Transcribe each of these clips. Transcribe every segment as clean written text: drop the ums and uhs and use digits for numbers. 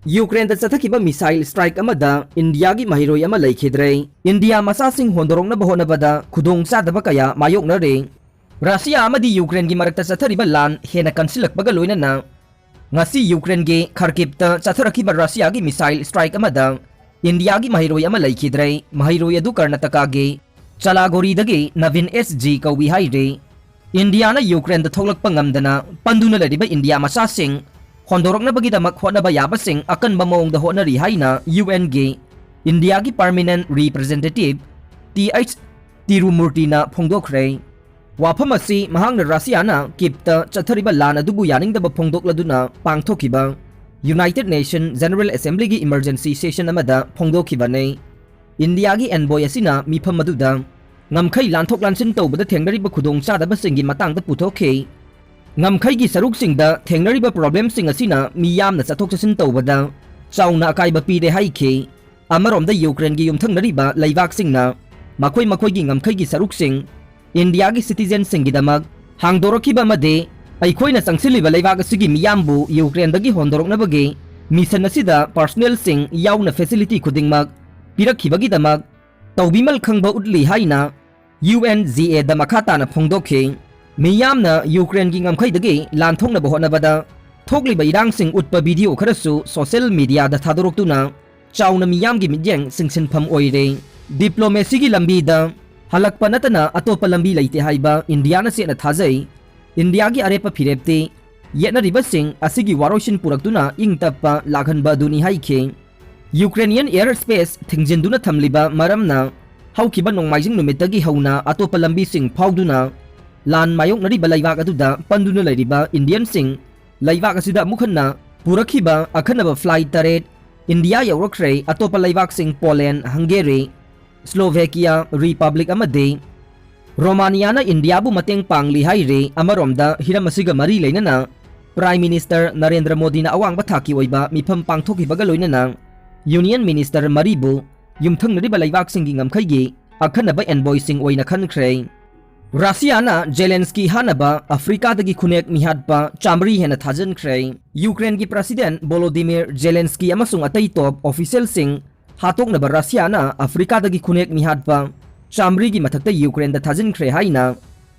Ukraine चथखिबा missile strike India की महिरोय अमा लेखिद्रे इंडिया मसासिंग होंदोरंगनब होनबदा खुदोंग चादबा कया मायोक्नरे रशिया अमदी यूक्रेन की मरक्ता चथरिबा लान हेना कंसिलकबगा लोइनना ngasi यूक्रेन के खरकिबता चथरखिबा रशिया की मिसाइल स्ट्राइक इंडिया की महिरोय अमा लेखिद्रे महिरोय अदु कर्नाटका के चलागोरीदगे नवीन एसजी कौबी हाइरे इंडिया यूक्रेन थोलकपा ngamdana पंदुना लरिबा इंडिया मसासिंग होंदोरकनबगीदमक होनबा याबसिंग अकनबा मओंगदा होनरी हाइना यूएन के इंडिया की परमानेंट रिप्रेजेंटेटिव टीएच तिरुमूर्तिना फोंदोखरे वाफम असि महांगना रशियाना किप्ता चथरिबा लान अदुबु यानिंगदबा फोंदोकलदुना पांगथोखिबा यूनाइटेड नेशन जनरल असेंबली की इमरजेंसी सेशन अमदा फोंदोखिबाने इंडिया की एनबॉय असिना मिफम अदुदा ngamkhai lanthok lansin tawbada thengnariba khudongchadaba singi matangda puthokhe ngamkhai gi saruk singda thengnariba problem sing asina miyamna chathok chasin tawbada chauna akaiba pide haikhe amaromda Ukraine gi yumthangnariba leibak singna makhoi gi ngamkhai gi saruk sing India gi citizen singi damak hangdorokiba made aikhoina changsiliba leibak asigi miyambu Ukraine dagi hondoroknabagi mission asida personnel sing yauna facility khudingmak pirakhibagi damak तौबीमल खंगबा उतली हाइना UNZA द मखाताना फोंदोखे मियामना Ukraine की ngमखैदगे लानथोंनबा होनबदा थोकलिबा इरांगसिंग उतपा वीडियो खरसु सोशल मीडिया द थादोरक्तुना चाउना मियाम की मिजेंग सिंगसिनफम ओइरे डिप्लोमेसी की लंबी द हलकपा नतना अतोपा लंबी लेते हाइबा इंडियाना सेना थाजै इंडिया की अरेपा फिरेपते येनरिबसिंग असिगी वारोशिन पुरक्तुना इंगतप्पा लागहनबा दुनी हाइखे यूक्रेनियन एयर स्पेस थिंगजिंदुना थमलिबा मरमना हौखिबा नोंमाइजिंग नुमितगी हौना अतोपा लंबी सिंग फाउदुना लान मायोकनरिबा लैबाक अदुदा पंदुना लैरिबा इंडियन सिंग लैबाक असिदा मुखन्ना पुरखिबा अखनबा फ्लाइट तरेट इंडिया यौरख्रे अतोपा लैबाक सिंग पोलैंड हंगेरी स्लोवेकिया रिपब्लिक अमदे रोमानियाना इंडियाबु मतेंग पांगली हाइरे अमरोमदा हिरम असिगा मरी लेनना प्राइम मिनिस्टर नरेंद्र मोदीना अवांगबा थाकी ओइबा मिफम पांगथोखिबगा लोइनना यूनियन मिनिस्टर मरीबु युमथंगनरिबा लैबाकसिंगी ngamkhaiगी अखनबा एनबॉयसिंग ओइना खनख्रे रशियाना जेलेंस्की हानबा अफ्रीकादगी खुनेक मिहाटपा चामरी हेना थाजनख्रे यूक्रेन की प्रेसिडेंट वोलोदिमिर जेलेंस्की अमसुंग अतै टॉप ऑफिशियल सिंग हातोकनबा रशियाना अफ्रीकादगी खुनेक मिहाटपा चामरी की मथक्ता यूक्रेन द थाजनख्रे हाइना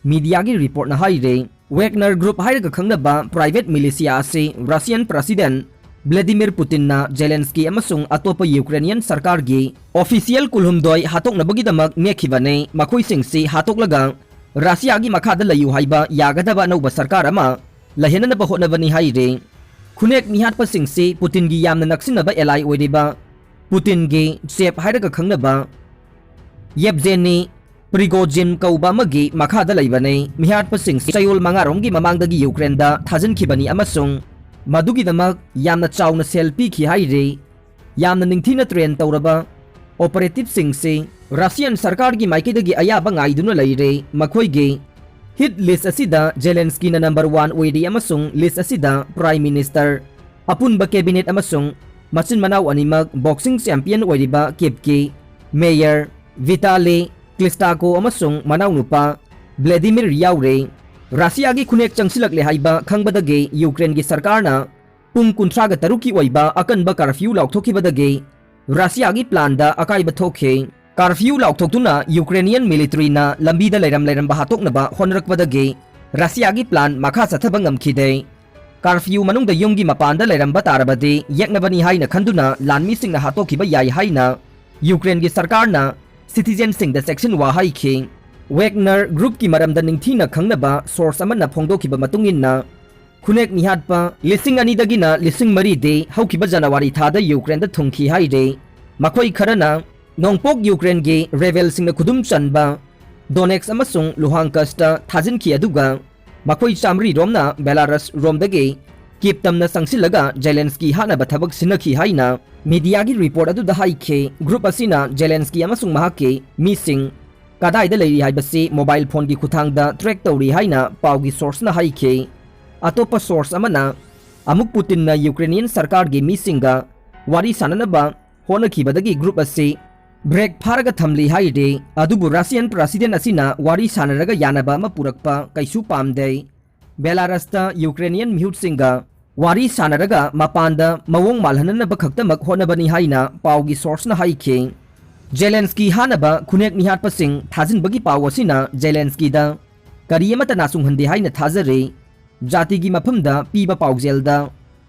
मीडिया की रिपोर्ट ना हाइरे वेगनर ग्रुप हाइरगा खंगनबा प्राइवेट मिलिशिया से Russian president Vladimir Putin Zelensky अमसुंग अतोपा यूक्रेनियन सरकार की ऑफिशियल कुलहुमदोय हातोकनबगीदमक नेखिबने मखोइसिंगसी हातोकलगा रशिया की मखादा लयु हाइबा यागदबा अनौबा सरकार अमा लहेननबा होनबनी हाइरे खुनेक मिहाटपसिंगसी पुतिन की यामना नक्सिनबा एलाई ओइरिबा पुतिन की चेप हाइरगा खंगनबा येबजेनी प्रिगोजिन कौबा मगी मखादा लैबने मिहाटपसिंगसी चयोल मंगारोंगी ममांगदगी यूक्रेनदा थाजनखिबनी अमसुंग मदुगिदमक यामना चाउना सेल पीखि हाइरे यामना निंगथिना ट्रेन तौरबा ऑपरेटिव सिंगसे रशियन सरकार की माइकेदगी अयाबा ngaiduna leire मखोइगे हिट लिस्ट असिदा जेलेंस्कीना नंबर 1 ओइरी अमसुंग लिस्ट असिदा प्राइम मिनिस्टर अपुनबा कैबिनेट अमसुंग मचिन मनाव अनिमक बॉक्सिंग चैंपियन ओइरिबा केपके मेयर विटाली क्लिस्टाको अमसुंग मनाव नुपा व्लादिमीर याउरे रशिया की खुनेक चंगसिलकले हाइबा खंगबदगे यूक्रेन की सरकारना पुंग कुंथ्रागा तरुकी ओइबा अकनबा कर्फ्यू लाउथोखिबदगे रशिया की प्लान दा अकाइबा थोखे कर्फ्यू लाउथोक्तुना यूक्रेनियन मिलिट्रीना लंबीदा लेरम हातोकनबा होनरकबदगे रशिया की प्लान मखा चथबा ngamkhide कर्फ्यू मनुंगदा युमगी मपानदा लेरमबा तारबदे येकनबनी हाइना खंदुना लानमीसिंगना हातोखिबा याइ हाइना यूक्रेन की सरकारना सिटीजन सिंगदा सेक्शन वा हाइखे वेगनर ग्रुप की मरमदा निंगथीना खंगनबा सोर्स अमना फोंदोखिबा मतुंगिन्ना खुनेक मिहाटपा लिसिंग अनिदगिना लिसिंग मरीदे हौखिबा जनवरी थादा यूक्रेन दा थुंखी हाइरे मखोइ खरना नोंगपोक यूक्रेन गे रेवेल सिंगना खुदुम चनबा डोनेक्स अमसुंग लुहांकस्टा थाजिनखी अदुगा मखोइ चामरी रोमना बेलारस रोमदगे किप्तमना संगसिलगा जेलेंस्की हानबा थबक सिनखी हाइना मीडिया की रिपोर्ट अदुदा हाइखे ग्रुप असिना जेलेंस्की अमसुंग महाके मिसिंग कदाइदा लेरी हाइबसी मोबाइल फोन की खुथांगदा ट्रैक तौरी हाइना पाउगी सोर्स ना हाइखे अतोपा सोर्स अमना अमुक पुतिन यूक्रेनियन सरकार की मिसिंगा वारी साननबा होनखिबदगी ग्रुप असे ब्रेक फारगा थमली हाइरे अदुबु रशियन प्रेसिडेंट असिना वारी सानरगा यानबा अमा पुरकपा कैसु पामदे बेलारसता Ukrainian मिहुटसिंगा Wari sanaraga mapanda mawong malhananaba khaktamak honabani haina paugi source na haikhe. Zelensky Hatnaba Khunek Mihatpa sing thajinbagi paw asina Zelensky da kariyamata nasunghande haina thajare. Jatigi mafamda piba pawjelda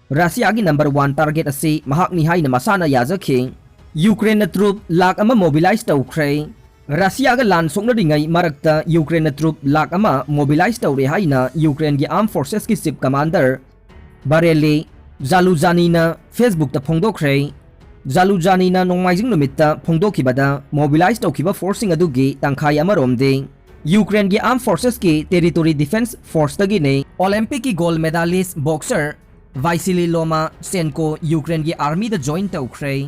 Russia gi number 1 target ase mahakni haina masana yajakhe. Ukraine na troop lak ama mobilize tawkhre. Russia ga lan soknaringai marakta Ukraine na troop lak ama mobilize tawre haina Ukraine gi armed forces ki chief commander Barele Zaluzani na Facebook ta phongdokhre. Zaluzani na nongmaijing numitta phongdokhibada mobilize tawkhiba forcing adugi tangkhai amaromde Ukraine gi armed forces ki territory defense force tagi ne Olympic ki gold medalist boxer Vasily Loma Senko Ukraine gi army da join tawkhre.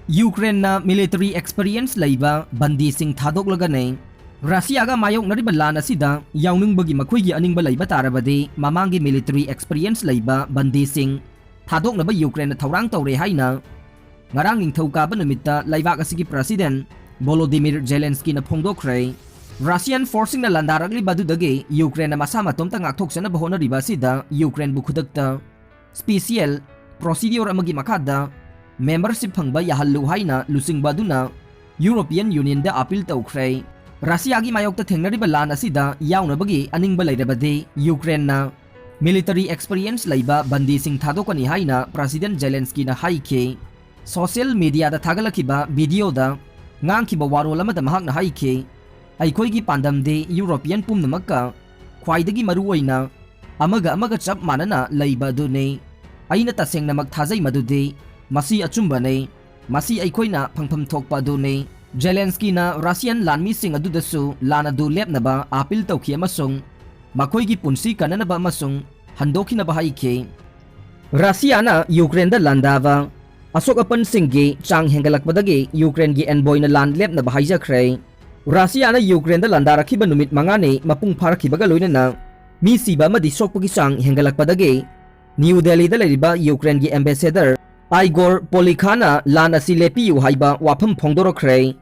Ukraine na military experience laiba bandi sing thadok ne Russia ga mayok nariba lan asida yauningbagi makhoi gi aningba laiba tarabadi mamangi military experience laiba bandi sing thadok naba Ukraine na thorang tawre haina ngarang ningthauka ba numitta laibak asigi president Volodymyr Zelensky na phongdokhre. Russian forcing na landaragli badudagi Ukraine na masama tomta ngakthoksa na bahona riba sida Ukraine bu khudakta special procedure amagi makada membership phangba yahallu haina lusing baduna European Union da appeal tawkhre. Russia gi mayokta thengnariba lan asida yaunabagi aningba lairabadi Ukraine na military experience laiba bandi sing thadokani haina President Zelensky na haikhe. Social media da thagalakiba video da ngangkiba warol amada mahakna haikhe aikhoigi pandamde European pumnamakka khwaidagi maruoina amaga chap manana laiba dune aina tasengna magthajai madude masi achumba ne masi aikhoina phangpham thokpa dune. Zelensky na Russian lanmi sing adudasu lana du lepnaba appeal tawkhi amasung makhoigi punsi kananaba amasung handokhinaba haikhe. Russia na Ukraine da landava asok apan singgi chang hengalakpadagi Ukraine gi envoy na land lepnaba haijakhre. Russia na Ukraine da landarakhiba numit mangani mapung pharakhibaga loinana mi siba amadi sokpagi chang hengalakpadagi New Delhi da leriba Ukraine gi ambassador Igor Polikhana lan asi lepiu haiba wafam phongdorokre.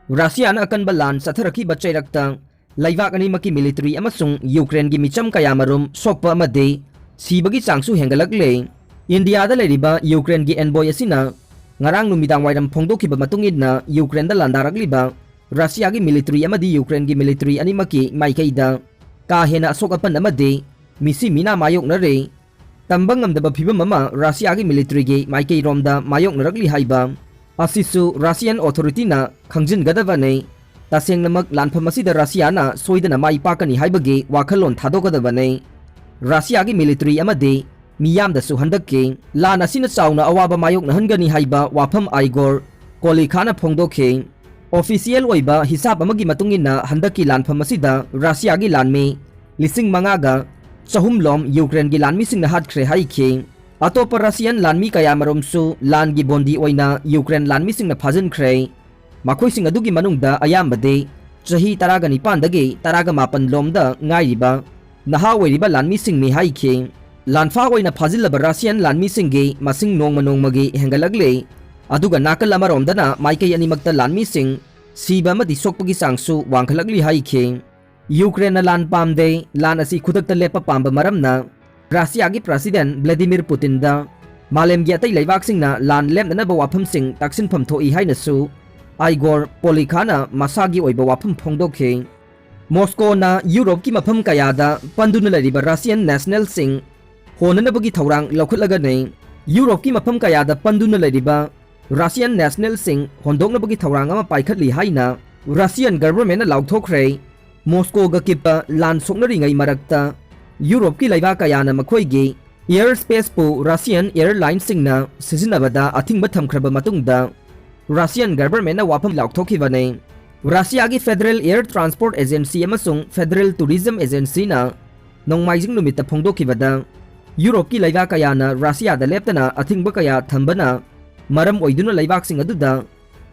Russia na akanba lan satharakhiba chairakta laibak ani maki military amasung Ukraine gi micham kayamarum sokpa amade sibagi changsu hengalakle. India da leriba Ukraine gi envoy asina ngarang numidang wairam phongdokhiba matungina Ukraine da landaragliba Russia gi military amadi Ukraine gi military ani maki maikaida ka hena asok apan amade misi mina mayok na re tambang ngamdaba phibam ama Russia gi military gi maikai romda mayok narakli haiba asisu Russian authority na khangjin gadaba ne tasengnamak lanpham asida Russia na soidana mai pakani haibagi wakhalon thadogadaba ne Russia gi military amade miyam da su handakke lana sina chauna awaba mayok na hangani haiba wafam Igor Polikhana phongdokhe. Official oiba hisab amagi matungina handaki lanpham asida Russia gi lanme lising mangaga chahumlom Ukraine gi lanmi singna hatkhre haikhe. Atopa Russian lanmi kayamarom su lan gi bondi oina Ukraine lanmi singna phajankhre. Makhoi sing adugi manungda ayambade chahi 19 dagi 18 lomda ngairiba naha oiriba lanmi singmi haikhe. Lanfa oina phajilaba Russian lanmi singgi masing nongmagi hengalagle aduga nakal amaromdana maikai animakta lanmi sing siba amadi sokpagi sangsu wangkhalagli haikhe. Ukraine na lan pamde lan asi khudakta lepa pamba maramna Russia gi president Vladimir Putin da malem gi atai laibak singna lan lemna ba wafam sing taksin pham thoi haina su Igor Polikhana masagi oiba wafam phongdokhe. Moscow na Europe ki mafam kayada panduna lariba Russian national sing honanabagi thorang laukhatlaga ne Europe ki mafam kayada panduna lariba Russian national sing hondoknabagi thorang ama paikhatli haina Russian government na laukthokre. Moscow ga kipa lan soknaringai marakta Europe ki laiba kayana makhoigi airspace pu Russian airline singna sijinabada athingba thamkhraba matungda Russian government na wafam laukthokibane. Russia gi Federal Air Transport Agency amasung Federal Tourism Agency na nongmaijing numita phongdokibada Europe ki laiba kayana Russia da leptana athingba kaya thambana maram oiduna laibak sing aduda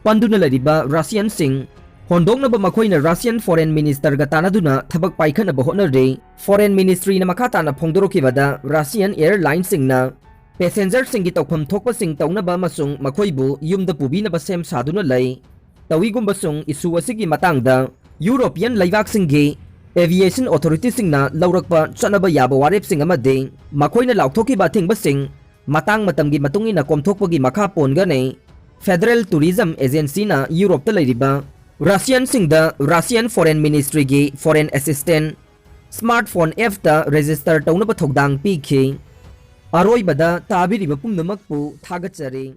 panduna lariba Russian sing hondoknaba makhoina Russian Foreign Minister ga tanaduna thabak paikhanaba hotnare. Foreign Ministry na makhatana phongdorokibada Russian airline singna passenger singi tawpham thokpa sing tawnaba masung makhoibu yumda pubinaba sem saduna lai tawigumba sung isu asigi matangda European laibak singi Aviation Authority singna laurakpa chanaba yaba warepsing amadi makoina laukthokkiba thingbasing matang matamgi matungina komthokpagi makha pongane Federal Tourism Agency na Europe ta leiriba Russian singda Russian Foreign Ministry gi Foreign Assistant Smartphone app ta register taunaba thodang pikhi Aroibada tabiriba pumnamakpu thagachari